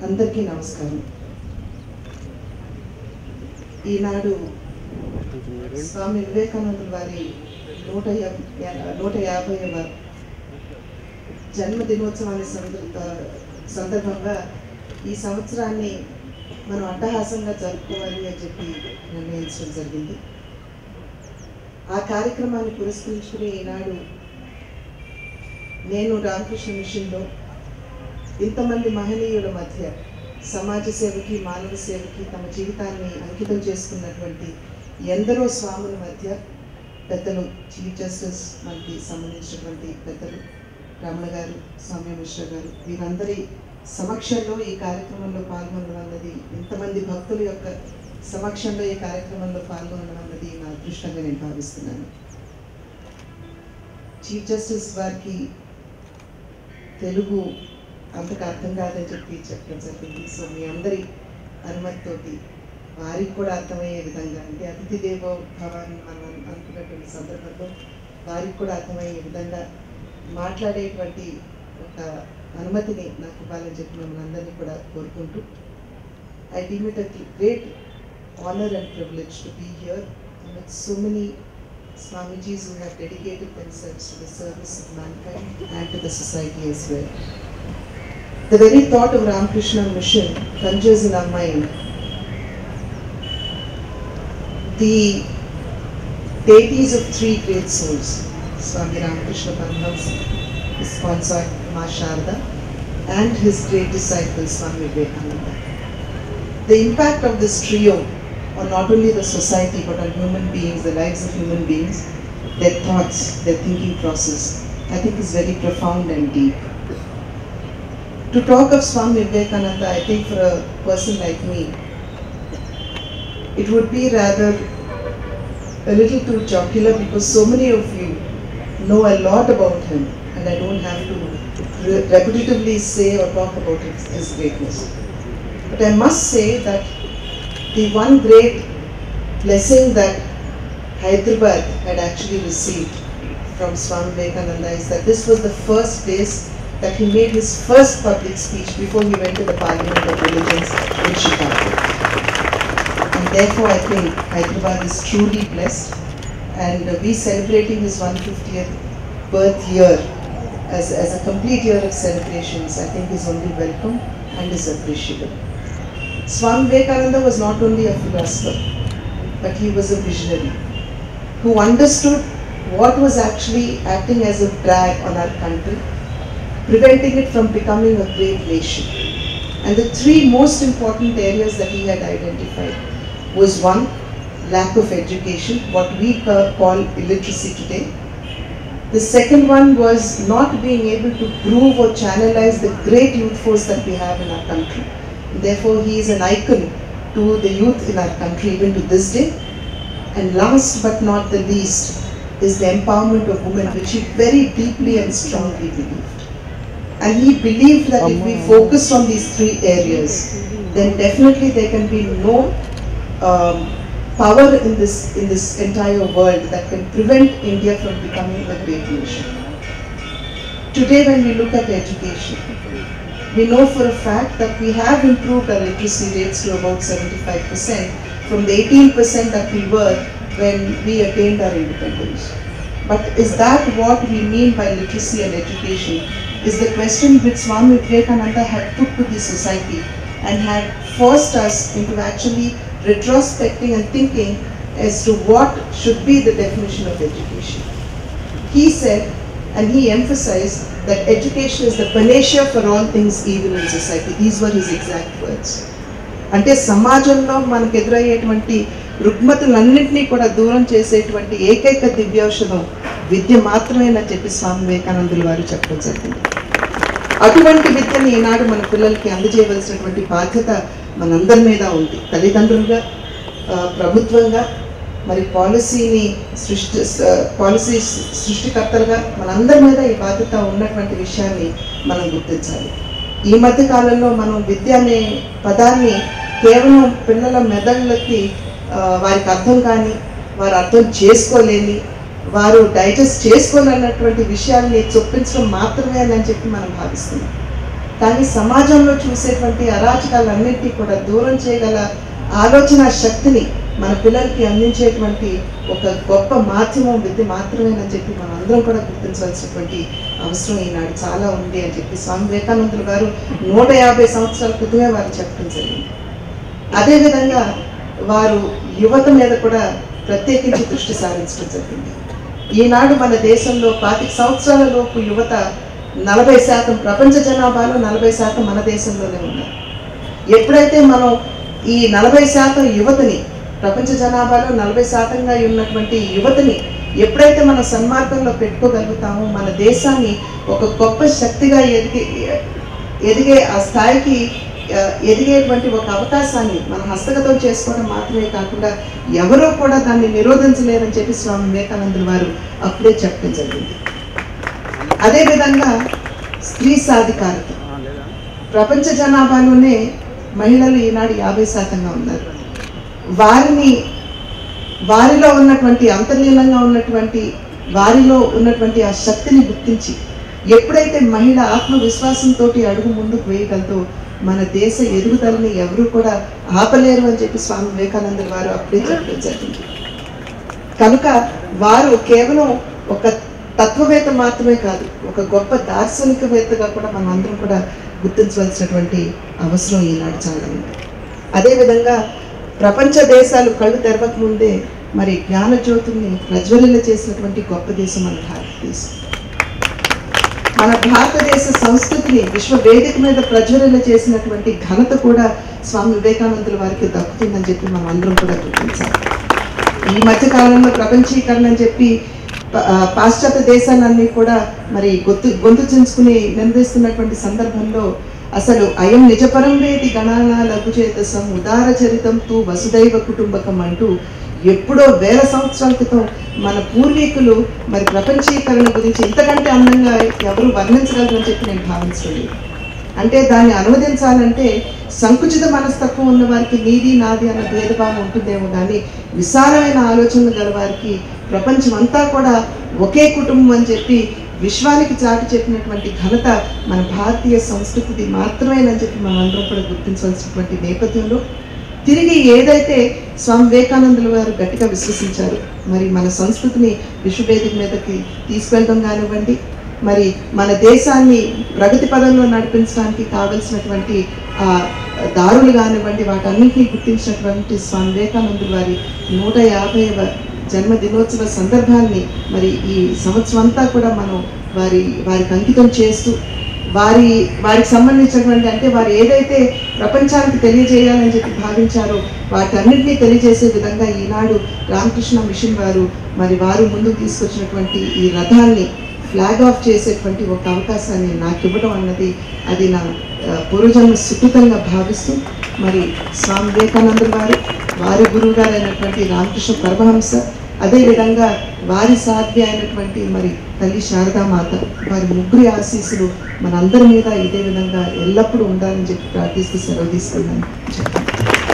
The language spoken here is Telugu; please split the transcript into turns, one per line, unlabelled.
అందరికీ నమస్కారం. ఈనాడు స్వామి వివేకానందుల వారి 150వ జన్మదినోత్సవాన్ని సందర్భంగా ఈ సంవత్సరాన్ని మనం అట్టహాసంగా జరుపుకోవాలి అని చెప్పి నిర్ణయించడం జరిగింది. ఆ కార్యక్రమాన్ని పురస్కరించుకుని ఈనాడు నేను రామకృష్ణ మిషన్లో ఇంతమంది మహనీయుల మధ్య సమాజ సేవకి, మానవ సేవకి తమ జీవితాన్ని అంకితం చేసుకున్నటువంటి ఎందరో స్వాముల మధ్య పెద్దలు, చీఫ్ జస్టిస్ మనకి సంబంధించినటువంటి పెద్దలు రమణ గారు, సౌమ్య మిశ్రా గారు, వీరందరి సమక్షంలో ఈ కార్యక్రమంలో పాల్గొనడం అన్నది, ఇంతమంది భక్తుల యొక్క సమక్షంలో ఈ కార్యక్రమంలో పాల్గొనడం అన్నది నా అదృష్టంగా నేను భావిస్తున్నాను. చీఫ్ జస్టిస్ వారికి తెలుగు అంతకు అర్థం కాదని చెప్పడం జరిగింది. సో మీ అందరి అనుమతితోటి వారికి కూడా అర్థమయ్యే విధంగా, అంటే అతిథి దేవో భవాన్ని మనం అనుకున్నటువంటి సందర్భంలో వారికి కూడా అర్థమయ్యే విధంగా మాట్లాడేటువంటి ఒక అనుమతిని నాకు ఇవ్వాలని చెప్పి మిమ్మల్ని అందరినీ కూడా కోరుకుంటూ, I deem it a great honor and privilege to be here with so many Swamijis who have dedicated themselves to the service of mankind and to the society as well. The very thought of Ramakrishna Mission conjures in our mind the deities of three great souls, Swami Ramakrishna Paramahamsa, his consort Ma Sharda, and his great disciple Swami Vivekananda. The impact of this trio on not only the society but on human beings, the lives of human beings, their thoughts, their thinking process, I think is very profound and deep. To talk of Swami Vivekananda, I think for a person like me, it would be rather a little too jocular, because so many of you know a lot about him and I don't have to repetitively say or talk about his greatness. But I must say that the one great blessing that Hyderabad had actually received from Swami Vivekananda is that this was the first place that he made his first public speech before he went to the Parliament of Religions in Chicago. And therefore I think Hyderabad is truly blessed, and we celebrating his 150th birth year as a complete year of celebrations, I think is only welcome and is appreciable. Swami Vivekananda was not only a philosopher, but he was a visionary who understood what was actually acting as a drag on our country, preventing it from becoming a great nation. And the three most important areas that he had identified was: one, lack of education, what we call illiteracy today. The second one was not being able to prove or channelize the great youth force that we have in our country. Therefore, he is an icon to the youth in our country even to this day. And last but not the least is the empowerment of women, which he very deeply and strongly believed. And he believed that if we focus on these three areas, then definitely there can be no power in this entire world that can prevent India from becoming a great nation. Today, when we look at education, we know for a fact that we have improved our literacy rates to about 75% from the 18% that we were when we attained our independence. But is that what we mean by literacy and education? Is the question which Swami Vivekananda had put to the society and had forced us into actually retrospecting and thinking as to what should be the definition of education. He said, and he emphasized, that education is the panacea for all things evil in society. These were his exact words. అంటే సమాజంలో మనకు ఎదురయ్యేటువంటి రుగ్మతలన్నింటినీ కూడా దూరం చేసేటువంటి ఏకైక దివ్యౌషధం విద్య మాత్రమేనని చెప్పి స్వామి వివేకానందుల వారు చెప్పడం జరిగింది. అటువంటి విద్యని ఈనాడు మన పిల్లలకి అందజేయవలసినటువంటి బాధ్యత మనందరి మీద ఉంది. తల్లిదండ్రులుగా, ప్రభుత్వంగా, మరి పాలసీ సృష్టికర్తలుగా మనందరి మీద ఈ బాధ్యత ఉన్నటువంటి విషయాన్ని మనం గుర్తించాలి. ఈ మధ్య కాలంలో మనం విద్య అనే పదాన్ని కేవలం పిల్లల మెదళ్ళకి వారికి అర్థం కాని, వారు అర్థం చేసుకోలేని, వారు డైజెస్ట్ చేసుకోలేనటువంటి విషయాల్ని చొప్పించడం మాత్రమే అని చెప్పి మనం భావిస్తున్నాం. కానీ సమాజంలో చూసేటువంటి అరాచకాలన్నింటినీ కూడా దూరం చేయగల ఆలోచన శక్తిని మన పిల్లలకి అందించేటువంటి ఒక గొప్ప మాధ్యమం విద్య మాత్రమేనని చెప్పి మనం అందరం కూడా గుర్తించవలసినటువంటి అవసరం ఈనాడు చాలా ఉంది అని చెప్పి స్వామి వివేకానందులు గారు 150 సంవత్సరాల క్రితమే వారు చెప్పడం జరిగింది. అదేవిధంగా వారు యువత మీద కూడా ప్రత్యేకించి దృష్టి సారించడం జరిగింది. ఈనాడు మన దేశంలో 25 సంవత్సరాల లోపు యువత 40%, ప్రపంచ జనాభాలో 40% మన దేశంలోనే ఉన్నారు. ఎప్పుడైతే మనం ఈ 40% యువతని, ప్రపంచ జనాభాలో 40%గా ఉన్నటువంటి యువతని ఎప్పుడైతే మనం సన్మార్గంలో పెట్టుకోగలుగుతామో, మన దేశాన్ని ఒక గొప్ప శక్తిగా ఎదిగే ఆ స్థాయికి ఎదిగేటువంటి ఒక అవకాశాన్ని మన హస్తగతం చేసుకోవడం మాత్రమే కాకుండా ఎవరూ కూడా దాన్ని నిరోధించలేరని చెప్పి స్వామి వివేకానందులు వారు అప్పుడే చెప్పడం జరిగింది. అదేవిధంగా స్త్రీ సాధికారత, ప్రపంచ జనాభాలోనే మహిళలు ఈనాడు 50%గా ఉన్నారు. వారిలో ఉన్నటువంటి అంతర్లీనంగా ఉన్నటువంటి వారిలో ఉన్నటువంటి ఆ శక్తిని గుర్తించి ఎప్పుడైతే మహిళ ఆత్మవిశ్వాసంతో అడుగు ముందుకు వేయగలదో మన దేశ ఎదుగుదలని ఎవరూ కూడా ఆపలేరు అని చెప్పి స్వామి వివేకానందులు వారు అప్పుడే చెప్పడం జరిగింది. కనుక వారు కేవలం ఒక తత్వవేత్త మాత్రమే కాదు, ఒక గొప్ప దార్శనికవేత్తగా కూడా మనం అందరం కూడా గుర్తించవలసినటువంటి అవసరం ఈనాడు చాలా ఉంది. అదేవిధంగా ప్రపంచ దేశాలు కళ్ళు తెరవక ముందే మరి జ్ఞానజ్యోతుల్ని ప్రజ్వలిల్ల చేసినటువంటి గొప్ప దేశం మన భారతదేశం. మన భారతదేశ సంస్కృతిని విశ్వవేదిక మీద ప్రజ్వలిల్ల చేసినటువంటి ఘనత కూడా స్వామి వివేకానందుల వారికి దక్కుతుందని చెప్పి మనం అందరం కూడా గుర్తించాలి. ఈ మధ్యకాలంలో ప్రపంచీకరణ అని చెప్పి పాశ్చాత్య దేశాలన్నీ కూడా మరి గొంతు చించుకుని నిందిస్తున్నటువంటి సందర్భంలో అసలు అయం నిజపరం వేది గణానా లఘుచేతసం ఉదార చరితం తూ వసుదైవ కుటుంబకం అంటూ ఎప్పుడో 1000 సంవత్సరాల క్రితం మన పూర్వీకులు మరి ప్రపంచీకరణ గురించి ఇంతకంటే అందంగా ఎవరు వర్ణించగలరని చెప్పి నేను భావించలేదు. అంటే దాన్ని అనువదించాలంటే సంకుచిత మనస్తత్వం ఉన్న వారికి నీది నాది అన్న భేదభావం ఉంటుందేమో, కానీ విశాలమైన ఆలోచనలు గల వారికి ప్రపంచం అంతా కూడా ఒకే కుటుంబం అని చెప్పి విశ్వానికి చాటి చెప్పినటువంటి ఘనత మన భారతీయ సంస్కృతిది మాత్రమేనని చెప్పి మనం అందరం కూడా గుర్తించవలసినటువంటి నేపథ్యంలో తిరిగి ఏదైతే స్వామి వివేకానందులు గారు గట్టిగా విశ్వసించారు, మరి మన సంస్కృతిని విశ్వవేదిక మీదకి తీసుకెళ్ళడం కానివ్వండి, మరి మన దేశాన్ని ప్రగతి పదంలో నడిపించడానికి కావలసినటువంటి దారులు కానివ్వండి, వాటన్నింటినీ గుర్తించినటువంటి స్వామి వివేకానందులు వారి 150వ జన్మదినోత్సవ సందర్భాన్ని మరి ఈ సంవత్సరం అంతా కూడా మనం వారికి అంకితం చేస్తూ వారికి సంబంధించినటువంటి అంటే వారు ఏదైతే ప్రపంచానికి తెలియజేయాలని చెప్పి భావించారో వాటన్నింటినీ తెలియజేసే విధంగా ఈనాడు రామకృష్ణ మిషన్ వారు ముందుకు తీసుకొచ్చినటువంటి ఈ రథాన్ని ఫ్లాగ్ ఆఫ్ చేసేటువంటి ఒక అవకాశాన్ని నాకు ఇవ్వడం అన్నది అది నా పూర్వజన్మ సుకృతంగా భావిస్తూ మరి స్వామి వివేకానందులు వారి గురువు గారు అయినటువంటి రామకృష్ణ పరమహంస, అదేవిధంగా వారి సాధ్య అయినటువంటి మరి తల్లి శారదామాత, వారి ముగ్గురి ఆశీస్సులు మనందరి మీద ఇదే విధంగా ఎల్లప్పుడూ ఉండాలని చెప్పి ప్రార్థిస్తూ సెలవు తీసుకున్నాను.